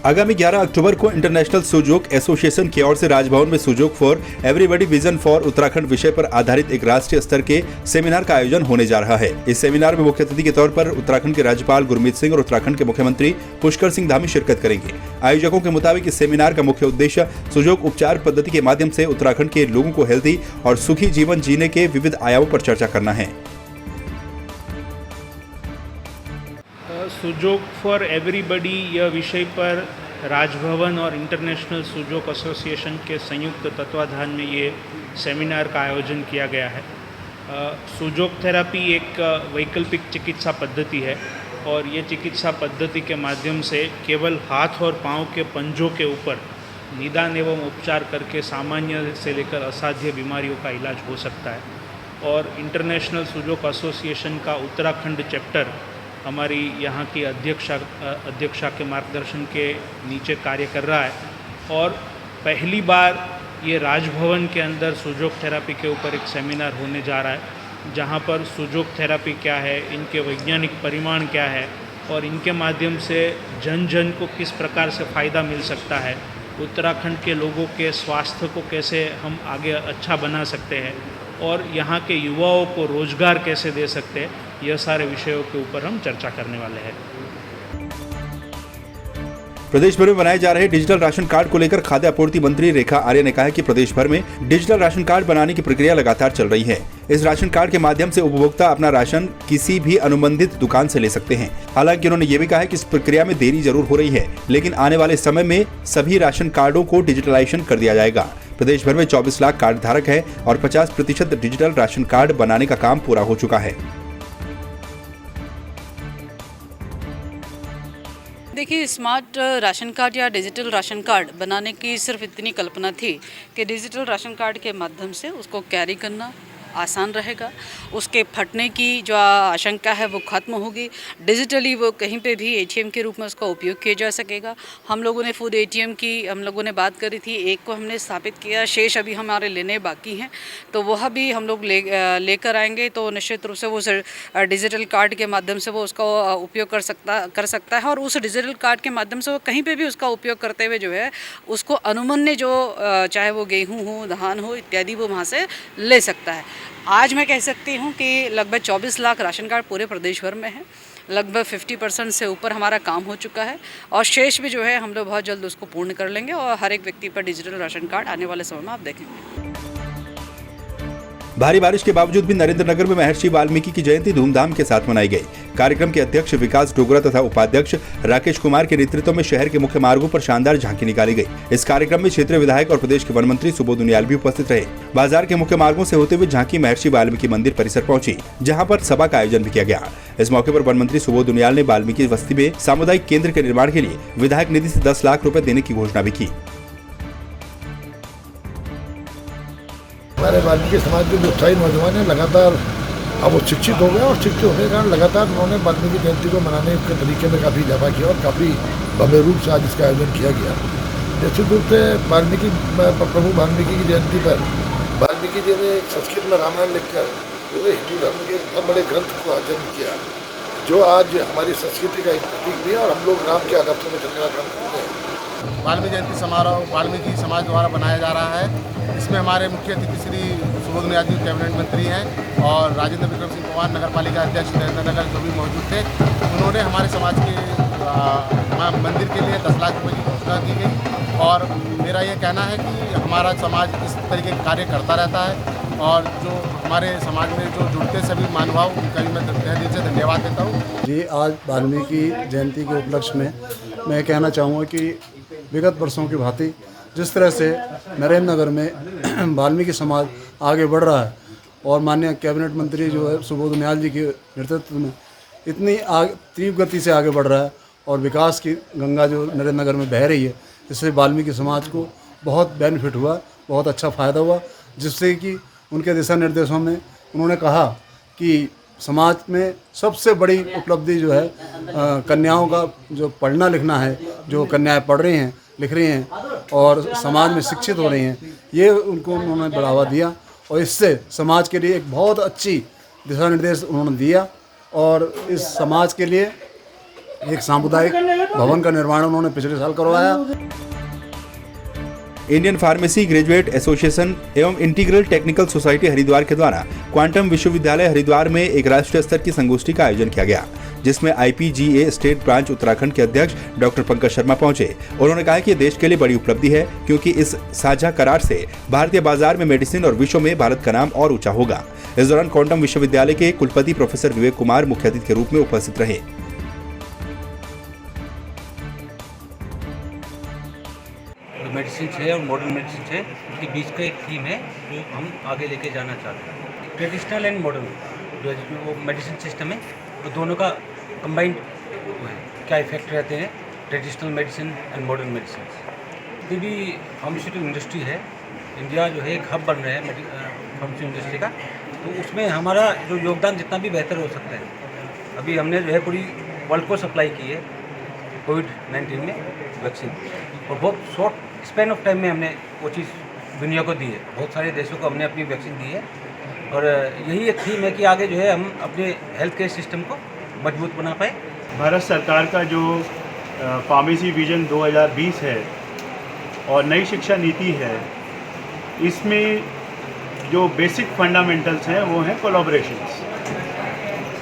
आगामी 11 अक्टूबर को international Sujok association की ओर से राजभवन में Sujok for everybody vision for Uttarakhand विषय पर आधारित एक राष्ट्रीय स्तर के सेमिनार का आयोजन होने जा रहा है। इस सेमिनार में मुख्य अतिथि के तौर पर उत्तराखंड के राज्यपाल गुरमीत सिंह और उत्तराखंड के मुख्यमंत्री पुष्कर सिंह धामी शिरकत करेंगे। आयोजकों के मुताबिक इस सेमिनार का मुख्य उद्देश्य सुजोक उपचार पद्धति के माध्यम से उत्तराखंड के लोगों को हेल्दी और सुखी जीवन जीने के विविध आयामों पर चर्चा करना है। सुजोक फॉर एवरीबॉडी यह विषय पर राजभवन और इंटरनेशनल सुजोक एसोसिएशन के संयुक्त तत्वाधान में ये सेमिनार का आयोजन किया गया है। सुजोक थेरापी एक वैकल्पिक चिकित्सा पद्धति है और ये चिकित्सा पद्धति के माध्यम से केवल हाथ और पाँव के पंजों के ऊपर निदान एवं उपचार करके सामान्य से लेकर असाध्य बीमारियों का इलाज हो सकता है। और इंटरनेशनल सुजोक एसोसिएशन का उत्तराखंड चैप्टर हमारी यहाँ की अध्यक्षा के मार्गदर्शन के नीचे कार्य कर रहा है और पहली बार ये राजभवन के अंदर सुजोक थेरापी के ऊपर एक सेमिनार होने जा रहा है, जहाँ पर सुजोक थेरापी क्या है, इनके वैज्ञानिक परिमाण क्या है और इनके माध्यम से जन जन को किस प्रकार से फ़ायदा मिल सकता है, उत्तराखंड के लोगों के स्वास्थ्य को कैसे हम आगे अच्छा बना सकते हैं और यहाँ के युवाओं को रोजगार कैसे दे सकते हैं, यह सारे विषयों के ऊपर हम चर्चा करने वाले हैं। प्रदेश भर में बनाए जा रहे डिजिटल राशन कार्ड को लेकर खाद्य आपूर्ति मंत्री रेखा आर्य ने कहा है कि प्रदेश भर में डिजिटल राशन कार्ड बनाने की प्रक्रिया लगातार चल रही है। इस राशन कार्ड के माध्यम से उपभोक्ता अपना राशन किसी भी अनुबंधित दुकान से ले सकते हैं। हालांकि उन्होंने ये भी कहा है कि इस प्रक्रिया में देरी जरूर हो रही है, लेकिन आने वाले समय में सभी राशन कार्डों को डिजिटलाइजेशन कर दिया जाएगा। प्रदेश भर में 24 लाख कार्ड धारक है और 50% डिजिटल राशन कार्ड बनाने का काम पूरा हो चुका है। देखिए, स्मार्ट राशन कार्ड या डिजिटल राशन कार्ड बनाने की सिर्फ इतनी कल्पना थी कि डिजिटल राशन कार्ड के माध्यम से उसको कैरी करना आसान रहेगा, उसके फटने की जो आशंका है वो ख़त्म होगी। डिजिटली वो कहीं पे भी एटीएम के रूप में उसका उपयोग किया जा सकेगा। हम लोगों ने फूड एटीएम की हम लोगों ने बात करी थी, एक को हमने स्थापित किया, शेष अभी हमारे लेने बाकी हैं, तो वह भी हम लोग लेकर आएंगे। तो निश्चित रूप से वो डिजिटल कार्ड के माध्यम से वो उसका उपयोग कर सकता है और उस डिजिटल कार्ड के माध्यम से वो कहीं पर भी उसका उपयोग करते हुए जो है उसको अनुमन्य जो चाहे वो गेहूँ हो, धान हो इत्यादि वो वहाँ से ले सकता है। आज मैं कह सकती हूँ कि लगभग 24 लाख राशन कार्ड पूरे प्रदेश भर में है, लगभग 50% से ऊपर हमारा काम हो चुका है और शेष भी जो है हम लोग बहुत जल्द उसको पूर्ण कर लेंगे और हर एक व्यक्ति पर डिजिटल राशन कार्ड आने वाले समय में आप देखेंगे। भारी बारिश के बावजूद भी नरेंद्रनगर में महर्षि वाल्मीकि की जयंती धूमधाम के साथ मनाई गई। कार्यक्रम के अध्यक्ष विकास डोगरा तथा उपाध्यक्ष राकेश कुमार के नेतृत्व में शहर के मुख्य मार्गों पर शानदार झांकी निकाली गई। इस कार्यक्रम में क्षेत्रीय विधायक और प्रदेश के वन मंत्री सुबोध उनियाल भी उपस्थित रहे। बाजार के मुख्य मार्गों से होते हुए झांकी महर्षि वाल्मीकि मंदिर परिसर पहुंची, जहां पर सभा का आयोजन भी किया गया। इस मौके पर वन मंत्री सुबोध उनियाल ने वाल्मीकि बस्ती में सामुदायिक केंद्र के निर्माण के लिए विधायक निधि से 10 लाख रुपए देने की घोषणा भी की। हमारे वाल्मीकि समाज के जो उत्साही नौजवान हैं लगातार अब वो शिक्षित हो गए और शिक्षित होने के कारण लगातार उन्होंने वाल्मीकि जयंती को मनाने के तरीके में काफ़ी इजाफा किया और काफ़ी भव्य रूप से आज इसका आयोजन किया गया। निश्चित रूप से वाल्मीकि प्रभु वाल्मीकि की जयंती पर वाल्मीकि जी ने संस्कृत में रामायण लिखकर पूरे हिंदू धर्म के बहुत बड़े ग्रंथ को आयोजन किया, जो आज हमारी संस्कृति का एक प्रतीक भी है और हम लोग राम के आदर्शों में चलने का काम करते हैं। वाल्मीकि जयंती समारोह वाल्मीकि समाज द्वारा बनाया जा रहा है। इसमें हमारे मुख्य अतिथि श्री सुबोध उनियाल जी कैबिनेट मंत्री हैं और राजेंद्र विक्रम सिंह पवार नगर पालिका अध्यक्ष नरेंद्रनगर जो भी मौजूद थे, उन्होंने हमारे समाज के मंदिर के लिए 10 लाख रुपये की घोषणा की गई और मेरा ये कहना है कि हमारा समाज इस तरीके के कार्य करता रहता है और जो हमारे समाज में जो जुड़ते सभी महानुभाव उनका भी मैं तहे दिल से धन्यवाद देता हूँ। जी, आज वाल्मीकि जयंती के उपलक्ष्य में मैं कहना चाहूँगा कि विगत वर्षों की भांति जिस तरह से नरेंद्रनगर में वाल्मीकि समाज आगे बढ़ रहा है और माननीय कैबिनेट मंत्री जो है सुबोध उनियाल जी के नेतृत्व में इतनी तीव्र गति से आगे बढ़ रहा है और विकास की गंगा जो नरेंद्रनगर में बह रही है, इससे वाल्मीकि समाज को बहुत बेनिफिट हुआ, बहुत अच्छा फ़ायदा हुआ, जिससे कि उनके दिशा निर्देशों में उन्होंने कहा कि समाज में सबसे बड़ी उपलब्धि जो है कन्याओं का जो पढ़ना लिखना है, जो कन्याएं पढ़ रही हैं, लिख रही हैं और समाज में शिक्षित हो रही हैं, ये उनको उन्होंने बढ़ावा दिया और इससे समाज के लिए एक बहुत अच्छी दिशा निर्देश उन्होंने दिया और इस समाज के लिए एक सामुदायिक भवन का निर्माण उन्होंने पिछले साल करवाया। इंडियन फार्मेसी ग्रेजुएट एसोसिएशन एवं इंटीग्रल टेक्निकल सोसाइटी हरिद्वार के द्वारा क्वांटम विश्वविद्यालय हरिद्वार में एक राष्ट्रीय स्तर की संगोष्ठी का आयोजन किया गया, जिसमें IPGA स्टेट ब्रांच उत्तराखंड के अध्यक्ष डॉक्टर पंकज शर्मा पहुंचे। उन्होंने कहा कि यह देश के लिए बड़ी उपलब्धि है, क्योंकि इस साझा करार से भारतीय बाजार में मेडिसिन और विश्व में भारत का नाम और ऊंचा होगा। इस दौरान क्वांटम विश्वविद्यालय के कुलपति प्रोफेसर विवेक कुमार मुख्य अतिथि के रूप में उपस्थित रहे। मेडिसिन है और मॉडर्न मेडिसिन है, उसके बीच का एक थीम है जो हम आगे लेके जाना चाहते हैं। ट्रेडिशनल एंड मॉडर्न जो जिसमें वो मेडिसिन सिस्टम है, वो दोनों का कंबाइंड वो है, क्या इफेक्ट रहते हैं traditional medicine and modern medicine. ये भी फार्मास्यूटिकल इंडस्ट्री है, इंडिया जो है एक हब बन रहा है फार्मास्यूटिकल इंडस्ट्री का, तो उसमें हमारा जो योगदान जितना भी बेहतर हो सकता है। अभी हमने जो है पूरी वर्ल्ड को सप्लाई की है कोविड-19 में वैक्सीन, और बहुत शॉर्ट स्पैन ऑफ टाइम में हमने वो चीज़ दुनिया को दी है। बहुत सारे देशों को हमने अपनी वैक्सीन दी है, और यही एक थीम है कि आगे जो है हम अपने हेल्थ केयर सिस्टम को मजबूत बना पाए। भारत सरकार का जो फार्मेसी विजन 2020 है और नई शिक्षा नीति है, इसमें जो बेसिक फंडामेंटल्स हैं वो हैं कोलैबोरेशंस।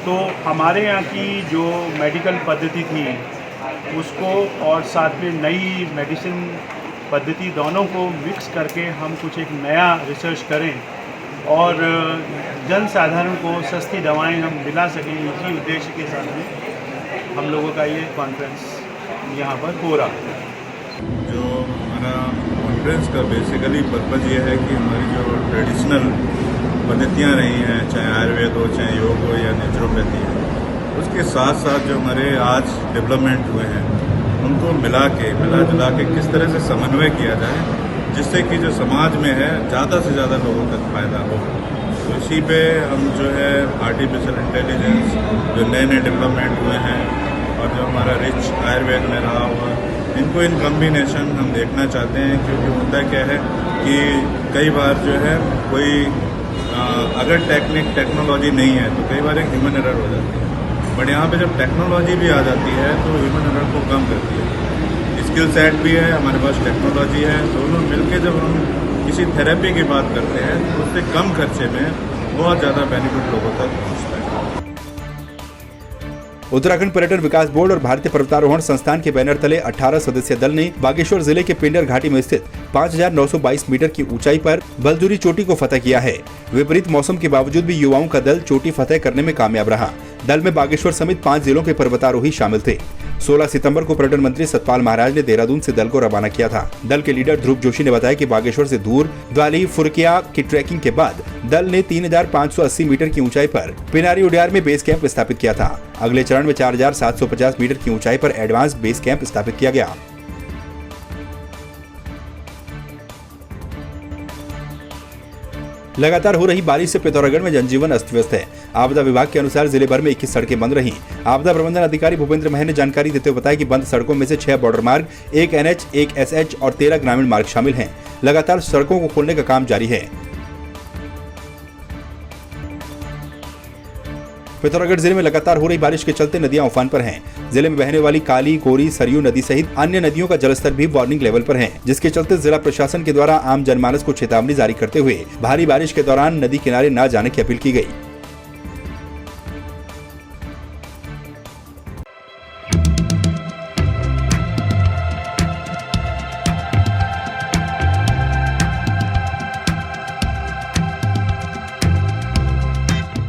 तो हमारे यहाँ की जो मेडिकल पद्धति थी उसको और साथ में नई मेडिसिन पद्धति दोनों को मिक्स करके हम कुछ एक नया रिसर्च करें और जन साधारण को सस्ती दवाएं हम दिला सकें, इसी उद्देश्य के साथ में हम लोगों का ये कॉन्फ्रेंस यहाँ पर हो रहा है। जो हमारा कॉन्फ्रेंस का बेसिकली पर्पज़ ये है कि हमारी जो ट्रेडिशनल पद्धतियाँ रही हैं, चाहे आयुर्वेद हो, चाहे योग हो या नेचुरोपैथी है, उसके साथ साथ जो हमारे आज डेवलपमेंट हुए हैं उनको मिला जुला के किस तरह से समन्वय किया जाए, जिससे कि जो समाज में है ज़्यादा से ज़्यादा लोगों तक फायदा हो। तो इसी पे हम जो है आर्टिफिशियल इंटेलिजेंस, जो नए नए डेवलपमेंट हुए हैं और जो हमारा रिच आयुर्वेद में रहा हुआ, इनको इन कम्बिनेशन हम देखना चाहते हैं। क्योंकि होता क्या है कि कई बार जो है कोई अगर टेक्नोलॉजी नहीं है तो कई बार एक ह्यूमन एरर हो जाती है, बट यहाँ पे जब टेक्नोलॉजी भी आ जाती है तो ह्यूमन एरर को कम करती है। स्किल सेट भी है, हमारे पास टेक्नोलॉजी है, दोनों मिलके जब हम किसी थेरेपी की बात करते हैं तो उससे कम खर्चे में बहुत ज़्यादा बेनिफिट लोगों तक पहुँचता है। उत्तराखंड पर्यटन विकास बोर्ड और भारतीय पर्वतारोहण संस्थान के बैनर तले 18 सदस्यीय दल ने बागेश्वर जिले के पिंडर घाटी में स्थित 5,922 मीटर की ऊंचाई पर बलजूरी चोटी को फतह किया है। विपरीत मौसम के बावजूद भी युवाओं का दल चोटी फतह करने में कामयाब रहा। दल में बागेश्वर समेत 5 जिलों के पर्वतारोही शामिल थे। 16 सितंबर को पर्यटन मंत्री सतपाल महाराज ने देहरादून से दल को रवाना किया था। दल के लीडर ध्रुव जोशी ने बताया कि बागेश्वर से दूर द्वाली फुरकिया की ट्रैकिंग के बाद दल ने 3,580 मीटर की ऊंचाई पर पिनारी उडियार में बेस कैंप स्थापित किया था। अगले चरण में 4,750 मीटर की ऊंचाई पर एडवांस बेस कैंप स्थापित किया गया। लगातार हो रही बारिश से पिथौरागढ़ में जनजीवन अस्त व्यस्त है। आपदा विभाग के अनुसार जिले भर में 21 सड़कें बंद रहीं। आपदा प्रबंधन अधिकारी भूपेंद्र महर ने जानकारी देते हुए बताया कि बंद सड़कों में से 6 बॉर्डर मार्ग, 1 NH, 1 SH और 13 ग्रामीण मार्ग शामिल हैं। लगातार सड़कों को खोलने का काम जारी है। पिथौरागढ़ जिले में लगातार हो रही बारिश के चलते नदियां उफान पर हैं। जिले में बहने वाली काली, गोरी, सरयू नदी सहित अन्य नदियों का जलस्तर भी वार्निंग लेवल पर है, जिसके चलते जिला प्रशासन के द्वारा आम जनमानस को चेतावनी जारी करते हुए भारी बारिश के दौरान नदी किनारे न जाने की अपील की गई।